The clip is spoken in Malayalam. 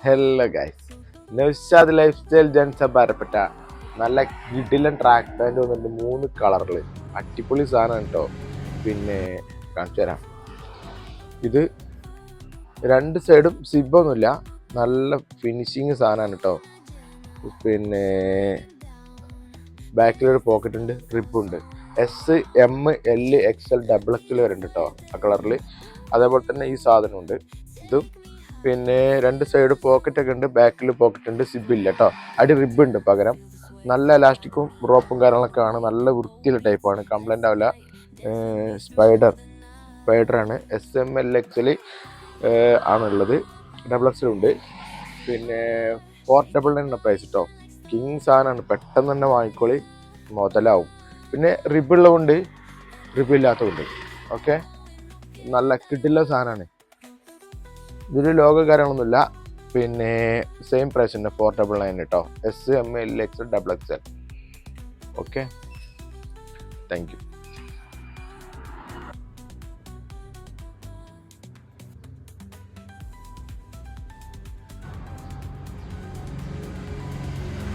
Hello guys, Naushad lifestyle gents ഭാരപ്പെട്ട നല്ല കിടിലൻ ട്രാക്ക് പാൻറ് വന്നിട്ട് 3 കളറിൽ അടിപൊളി സാധനം കേട്ടോ. പിന്നെ കാണിച്ചു തരാം. ഇത് 2 സൈഡും സിബൊന്നുമില്ല, നല്ല ഫിനിഷിങ് സാധനമാണ് കേട്ടോ. പിന്നെ ബാക്കിലൊരു പോക്കറ്റ് ഉണ്ട്, റിബുണ്ട്. S, M, L, XL, XXL വരെ ഉണ്ട് കേട്ടോ ആ കളറിൽ. അതേപോലെ തന്നെ ഈ സാധനമുണ്ട്. ഇതും പിന്നെ 2 സൈഡ് പോക്കറ്റ് ഒക്കെ ഉണ്ട്, ബാക്കിൽ പോക്കറ്റ് ഉണ്ട്, സിബില്ല കേട്ടോ. അടി റിബ് ഉണ്ട് പകരം. നല്ല എലാസ്റ്റിക്കും റോപ്പും കാര്യങ്ങളൊക്കെ ആണ്, നല്ല വൃത്തിയുള്ള ടൈപ്പാണ്, കംപ്ലൈൻ്റ് ആവില്ല. സ്പൈഡറാണ്. SML XL ആണുള്ളത്. XXL ഉണ്ട്. പിന്നെ 499 പ്രൈസ് കേട്ടോ. കിങ് സാധനമാണ്, പെട്ടെന്ന് തന്നെ വാങ്ങിക്കോളി, മുതലാവും. പിന്നെ റിബുള്ളതുണ്ട്, റിബില്ലാത്തതുണ്ട്. ഓക്കെ, നല്ല കിട്ടില്ല സാധനമാണ്. ഇതിൽ ലോഗോ കാര്യങ്ങളൊന്നുമില്ല. പിന്നെ സെയിം പ്രൈസ് ഉണ്ട്, 499 കേട്ടോ. SML XL XXL. Okay, thank you.